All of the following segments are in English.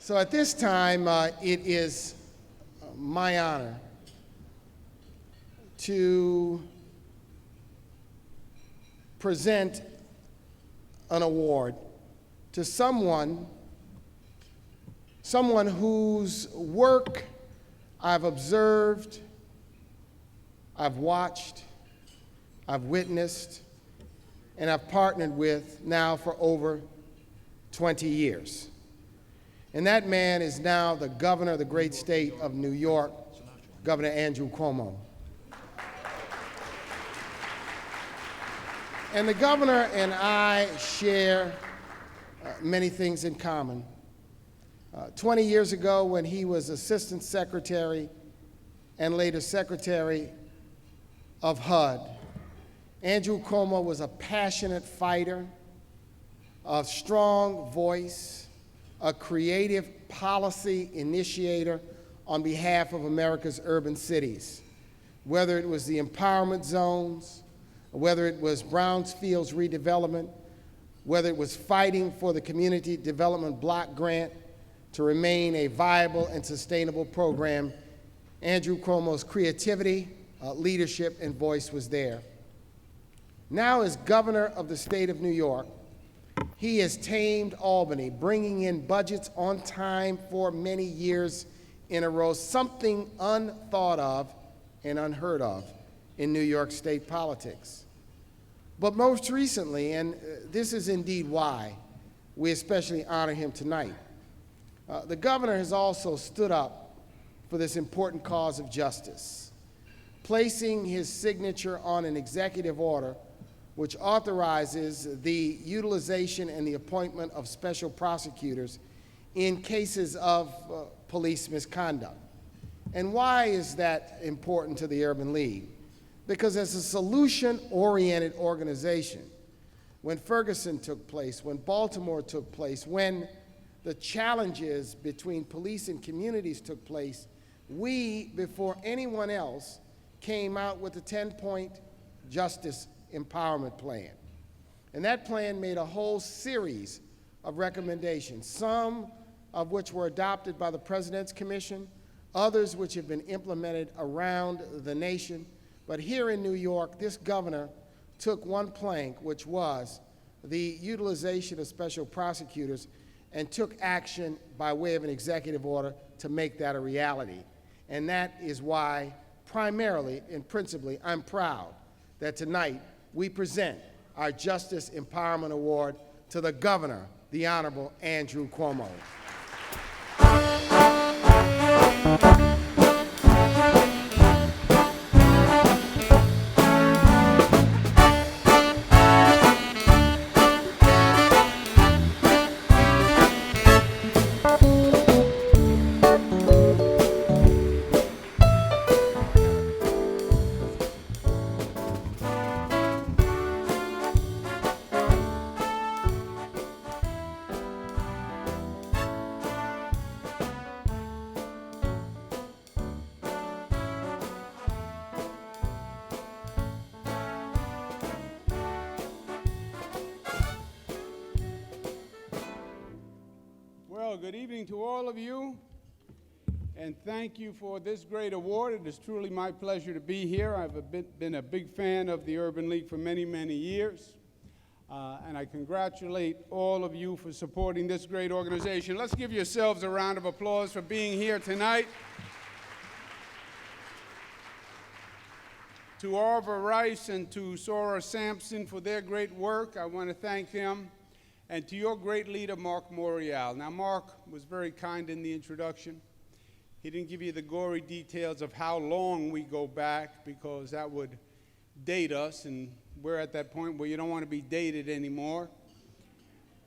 So at this time, it is my honor to present an award to someone whose work I've observed, I've watched, I've witnessed, and I've partnered with now for over 20 years. And that man is now the governor of the great state of New York, Governor Andrew Cuomo. And the governor and I share many things in common. 20 years ago, when he was Assistant Secretary and later Secretary of HUD, Andrew Cuomo was a passionate fighter, a strong voice, a creative policy initiator on behalf of America's urban cities, whether it was the empowerment zones, whether it was Brownfield's redevelopment, whether it was fighting for the Community Development Block Grant to remain a viable and sustainable program. Andrew Cuomo's creativity, leadership, and voice was there. Now, as governor of the state of New York, he has tamed Albany, bringing in budgets on time for many years in a row, something unthought of and unheard of in New York State politics. But most recently, and this is indeed why we especially honor him tonight, the governor has also stood up for this important cause of justice, placing his signature on an executive order which authorizes the utilization and the appointment of special prosecutors in cases of police misconduct. And why is that important to the Urban League? Because as a solution-oriented organization, when Ferguson took place, when Baltimore took place, when the challenges between police and communities took place, we, before anyone else, came out with a 10-point justice empowerment plan. And that plan made a whole series of recommendations, some of which were adopted by the President's Commission, others which have been implemented around the nation. But here in New York, this governor took one plank, which was the utilization of special prosecutors, and took action by way of an executive order to make that a reality. And that is why, primarily and principally, I'm proud that tonight we present our Justice Empowerment Award to the governor, the Honorable Andrew Cuomo. Well, good evening to all of you, and thank you for this great award. It is truly my pleasure to be here. I've been a big fan of the Urban League for many, many years, and I congratulate all of you for supporting this great organization. Let's give yourselves a round of applause for being here tonight. To Arva Rice and to Sora Sampson for their great work, I want to thank them. And to your great leader, Mark Morial. Now, Mark was very kind in the introduction. He didn't give you the gory details of how long we go back, because that would date us, and we're at that point where you don't want to be dated anymore.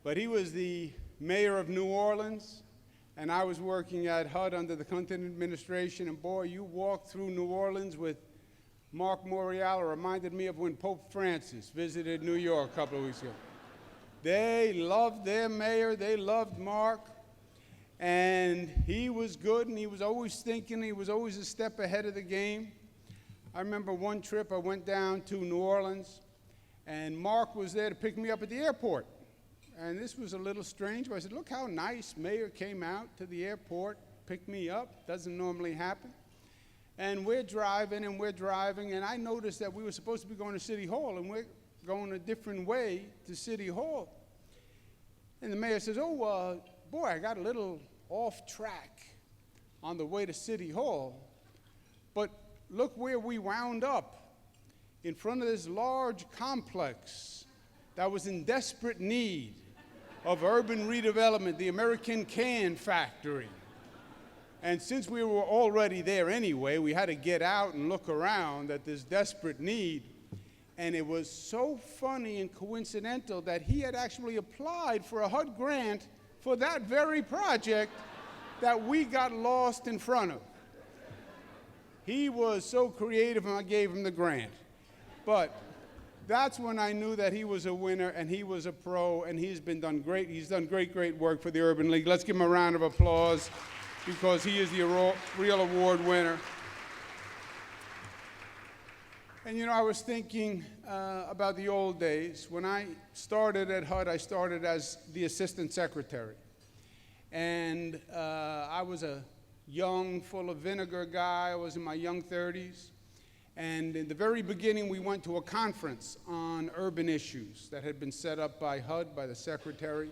But he was the mayor of New Orleans, and I was working at HUD under the Clinton administration, and boy, you walk through New Orleans with Mark Morial. It reminded me of when Pope Francis visited New York a couple of weeks ago. They loved their mayor, they loved Mark, and he was good, and he was always thinking, he was always a step ahead of the game. I remember one trip I went down to New Orleans, and Mark was there to pick me up at the airport. and this was a little strange, but I said, look how nice. Mayor came out to the airport, picked me up. Doesn't normally happen. And we're driving, and I noticed that we were supposed to be going to City Hall, and we're going a different way to City Hall. And the mayor says, oh, boy, I got a little off track on the way to City Hall. But look where we wound up, in front of this large complex that was in desperate need of urban redevelopment, the American Can Factory. And since we were already there anyway, we had to get out and look around at this desperate need. And it was so funny and coincidental that he had actually applied for a HUD grant for that very project that we got lost in front of. He was so creative, and I gave him the grant. But that's when I knew that he was a winner and he was a pro, and he's done great work for the Urban League. Let's give him a round of applause, because he is the real award winner. And you know, I was thinking about the old days. When I started at HUD, I started as the assistant secretary. And I was a young, full of vinegar guy. I was in my young 30s. And in the very beginning, we went to a conference on urban issues that had been set up by HUD, by the secretary.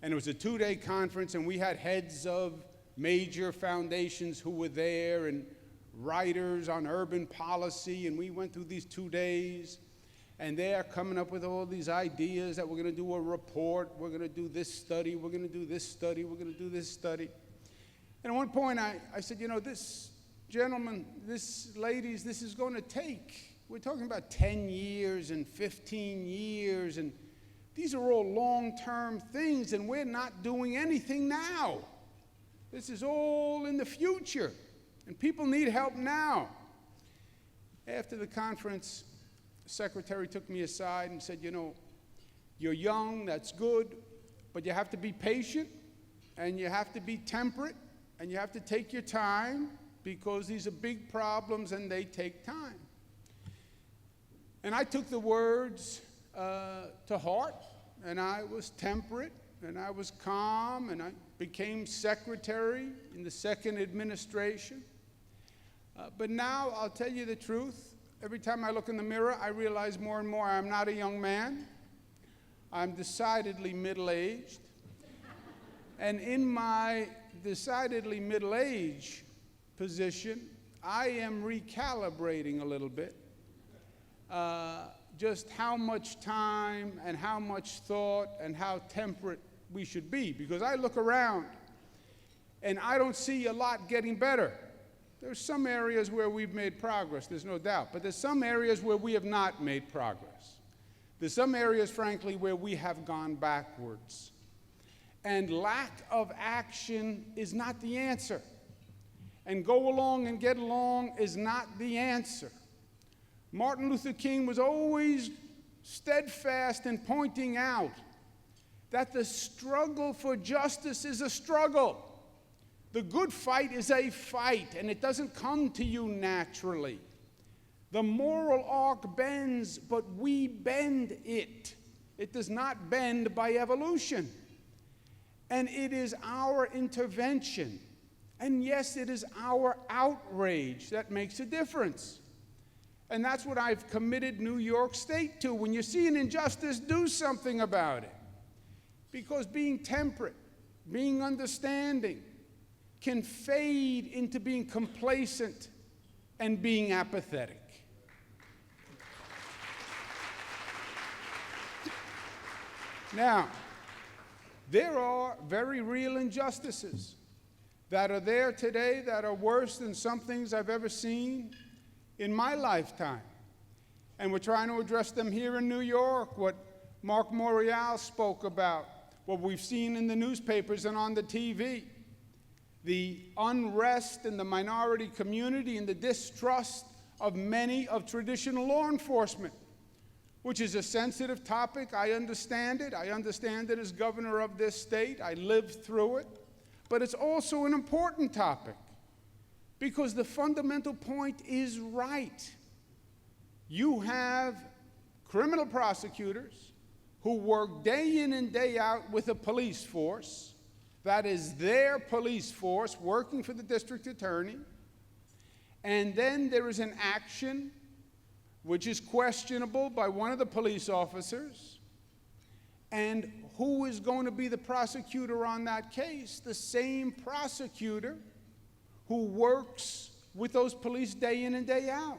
And it was a 2-day conference, and we had heads of major foundations who were there, and writers on urban policy, and we went through these 2 days, and they're coming up with all these ideas that we're going to do a report, we're going to do this study, we're going to do this study, we're going to do this study. And at one point I said, you know, this gentleman, ladies, this is going to take, we're talking about 10 years and 15 years, and these are all long-term things, and we're not doing anything now. This is all in the future. And people need help now. After the conference, the secretary took me aside and said, you know, you're young, that's good, but you have to be patient, and you have to be temperate, and you have to take your time, because these are big problems and they take time. And I took the words to heart, and I was temperate, and I was calm, and I became secretary in the second administration. But now, I'll tell you the truth, every time I look in the mirror, I realize more and more I'm not a young man. I'm decidedly middle-aged. And in my decidedly middle-aged position, I am recalibrating a little bit just how much time and how much thought and how temperate we should be. Because I look around, and I don't see a lot getting better. There's some areas where we've made progress, there's no doubt, but there's some areas where we have not made progress. There's some areas, frankly, where we have gone backwards. And lack of action is not the answer. And go along and get along is not the answer. Martin Luther King was always steadfast in pointing out that the struggle for justice is a struggle. The good fight is a fight, and it doesn't come to you naturally. The moral arc bends, but we bend it. It does not bend by evolution. And it is our intervention, and yes, it is our outrage that makes a difference. And that's what I've committed New York State to. When you see an injustice, do something about it. Because being temperate, being understanding, can fade into being complacent and being apathetic. Now, there are very real injustices that are there today that are worse than some things I've ever seen in my lifetime. And we're trying to address them here in New York, what Mark Morial spoke about, what we've seen in the newspapers and on the TV. The unrest in the minority community and the distrust of many of traditional law enforcement, which is a sensitive topic. I understand it. I understand it as governor of this state. I lived through it. But it's also an important topic because the fundamental point is right. You have criminal prosecutors who work day in and day out with a police force, that is their police force working for the district attorney, and then there is an action which is questionable by one of the police officers, and who is going to be the prosecutor on that case? The same prosecutor who works with those police day in and day out.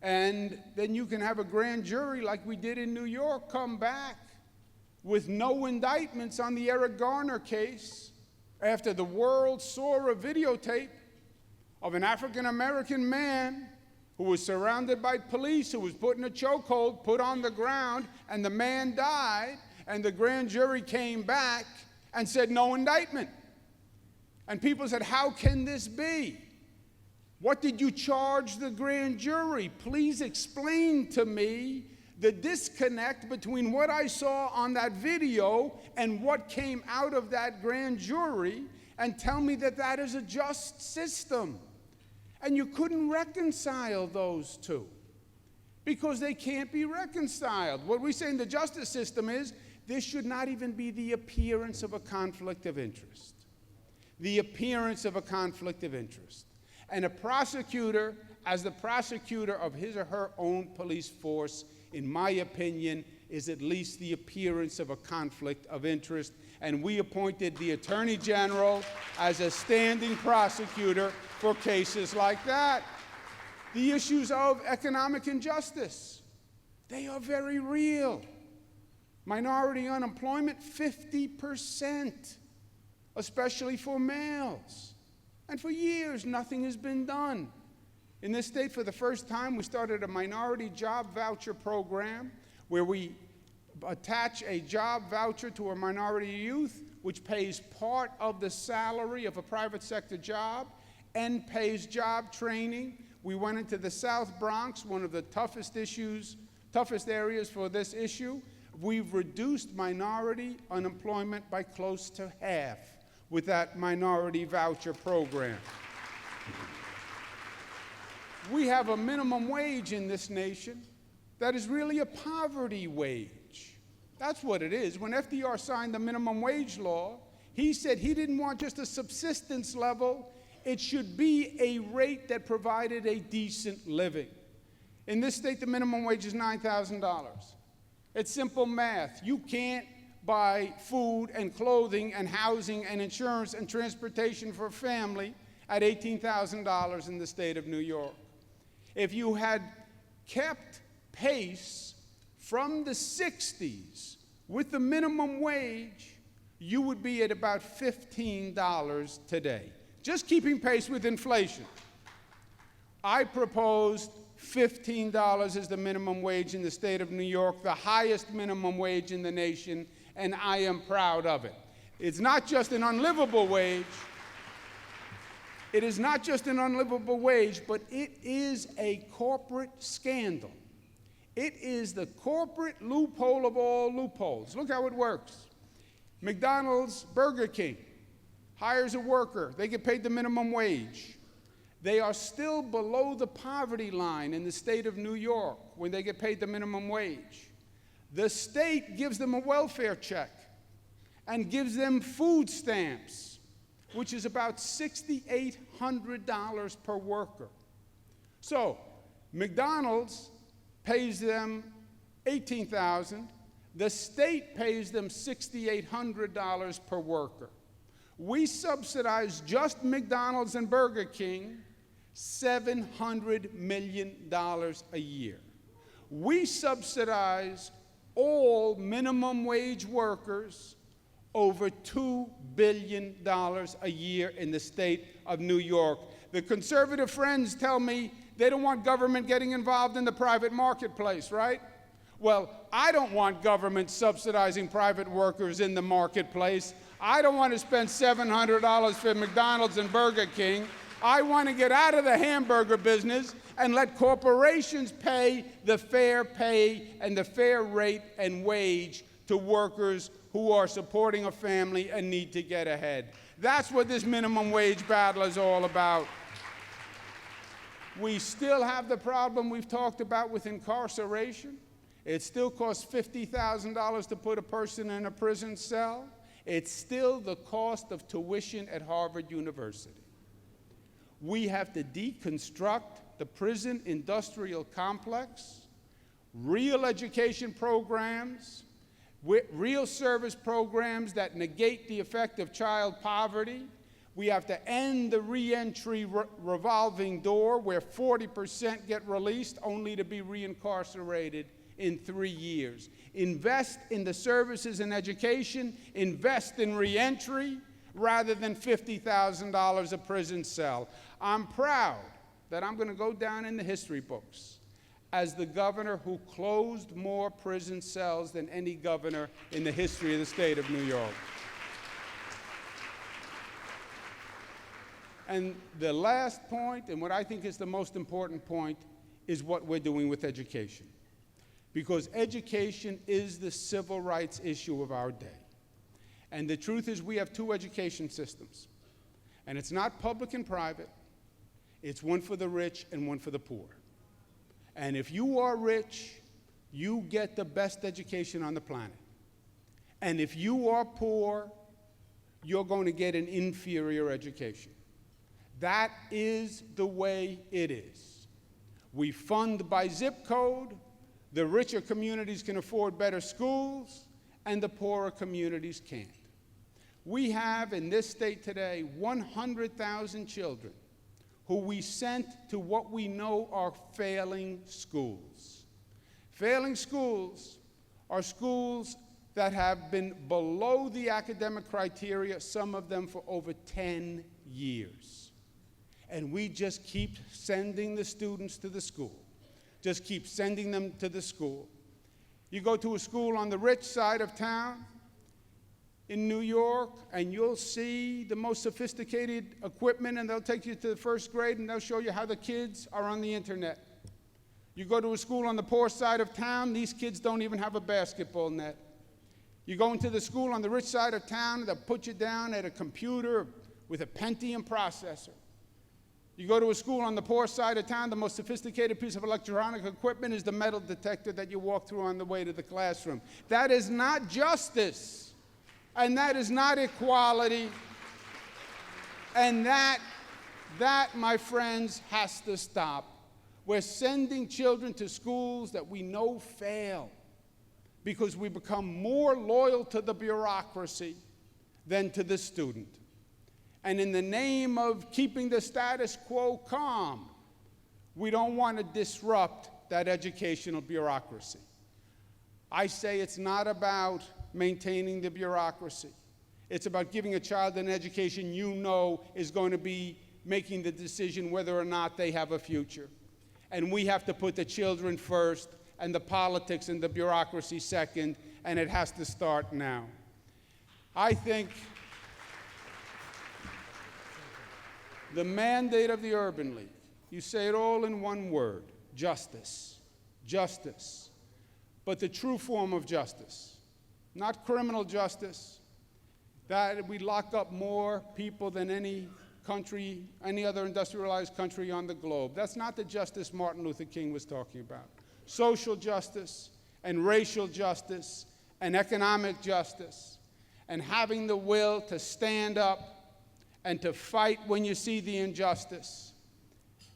And then you can have a grand jury like we did in New York come back with no indictments on the Eric Garner case after the world saw a videotape of an African-American man who was surrounded by police, who was put in a chokehold, put on the ground, and the man died, and the grand jury came back and said no indictment. And people said, how can this be? What did you charge the grand jury? Please explain to me the disconnect between what I saw on that video and what came out of that grand jury, and tell me that that is a just system. And you couldn't reconcile those two because they can't be reconciled. What we say in the justice system is there should not even be the appearance of a conflict of interest. The appearance of a conflict of interest. And a prosecutor, as the prosecutor of his or her own police force, in my opinion, is at least the appearance of a conflict of interest. And we appointed the Attorney General as a standing prosecutor for cases like that. The issues of economic injustice, they are very real. Minority unemployment, 50%, especially for males. And for years, nothing has been done. In this state, for the first time, we started a minority job voucher program where we attach a job voucher to a minority youth, which pays part of the salary of a private sector job and pays job training. We went into the South Bronx, one of the toughest areas for this issue. We've reduced minority unemployment by close to half with that minority voucher program. We have a minimum wage in this nation that is really a poverty wage. That's what it is. When FDR signed the minimum wage law, he said he didn't want just a subsistence level. It should be a rate that provided a decent living. In this state, the minimum wage is $9,000. It's simple math. You can't buy food and clothing and housing and insurance and transportation for a family at $18,000 in the state of New York. If you had kept pace from the 60s with the minimum wage, you would be at about $15 today, just keeping pace with inflation. I proposed $15 as the minimum wage in the state of New York, the highest minimum wage in the nation, and I am proud of it. It's not just an unlivable wage. It is not just an unlivable wage, but it is a corporate scandal. It is the corporate loophole of all loopholes. Look how it works. McDonald's, Burger King hires a worker. They get paid the minimum wage. They are still below the poverty line in the state of New York when they get paid the minimum wage. The state gives them a welfare check and gives them food stamps, which is about $6,800 per worker. So McDonald's pays them $18,000. The state pays them $6,800 per worker. We subsidize just McDonald's and Burger King $700 million a year. We subsidize all minimum wage workers over $2 billion a year in the state of New York. The conservative friends tell me they don't want government getting involved in the private marketplace, right? Well, I don't want government subsidizing private workers in the marketplace. I don't want to spend $700 for McDonald's and Burger King. I want to get out of the hamburger business and let corporations pay the fair pay and the fair rate and wage to workers who are supporting a family and need to get ahead. That's what this minimum wage battle is all about. We still have the problem we've talked about with incarceration. It still costs $50,000 to put a person in a prison cell. It's still the cost of tuition at Harvard University. We have to deconstruct the prison industrial complex, real education programs, real service programs that negate the effect of child poverty. We have to end the reentry revolving door where 40% get released only to be reincarcerated in 3 years. Invest in the services and education, invest in reentry rather than $50,000 a prison cell. I'm proud that I'm going to go down in the history books as the governor who closed more prison cells than any governor in the history of the state of New York. And the last point, and what I think is the most important point, is what we're doing with education. Because education is the civil rights issue of our day. And the truth is we have two education systems. And it's not public and private. It's one for the rich and one for the poor. And if you are rich, you get the best education on the planet. And if you are poor, you're going to get an inferior education. That is the way it is. We fund by zip code. The richer communities can afford better schools, and the poorer communities can't. We have in this state today 100,000 children who we sent to what we know are failing schools. Failing schools are schools that have been below the academic criteria, some of them for over 10 years. And we just keep sending the students to the school. Just keep sending them to the school. You go to a school on the rich side of town in New York, and you'll see the most sophisticated equipment, and they'll take you to the first grade, and they'll show you how the kids are on the internet. You go to a school on the poor side of town, these kids don't even have a basketball net. You go into the school on the rich side of town, they'll put you down at a computer with a Pentium processor. You go to a school on the poor side of town, the most sophisticated piece of electronic equipment is the metal detector that you walk through on the way to the classroom. That is not justice, and that is not equality, and that, my friends, has to stop. We're sending children to schools that we know fail because we become more loyal to the bureaucracy than to the student. And in the name of keeping the status quo calm, we don't want to disrupt that educational bureaucracy. I say it's not about maintaining the bureaucracy. It's about giving a child an education you know is going to be making the decision whether or not they have a future. And we have to put the children first and the politics and the bureaucracy second, and it has to start now. I think the mandate of the Urban League, you say it all in one word: justice. Justice. But the true form of justice, not criminal justice, that we lock up more people than any country, any other industrialized country on the globe. That's not the justice Martin Luther King was talking about. Social justice and racial justice and economic justice, and having the will to stand up and to fight when you see the injustice,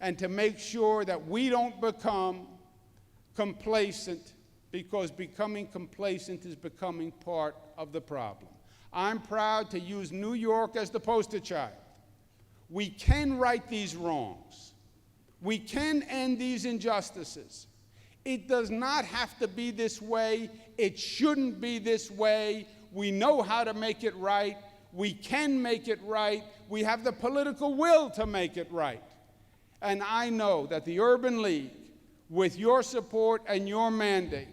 and to make sure that we don't become complacent, because becoming complacent is becoming part of the problem. I'm proud to use New York as the poster child. We can right these wrongs. We can end these injustices. It does not have to be this way. It shouldn't be this way. We know how to make it right. We can make it right. We have the political will to make it right. And I know that the Urban League, with your support and your mandate,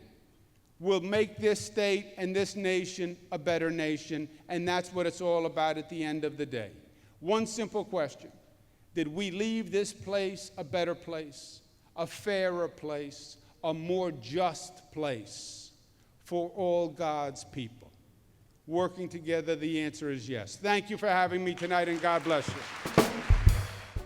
will make this state and this nation a better nation, and that's what it's all about at the end of the day. One simple question: did we leave this place a better place, a fairer place, a more just place for all God's people? Working together, the answer is yes. Thank you for having me tonight, and God bless you.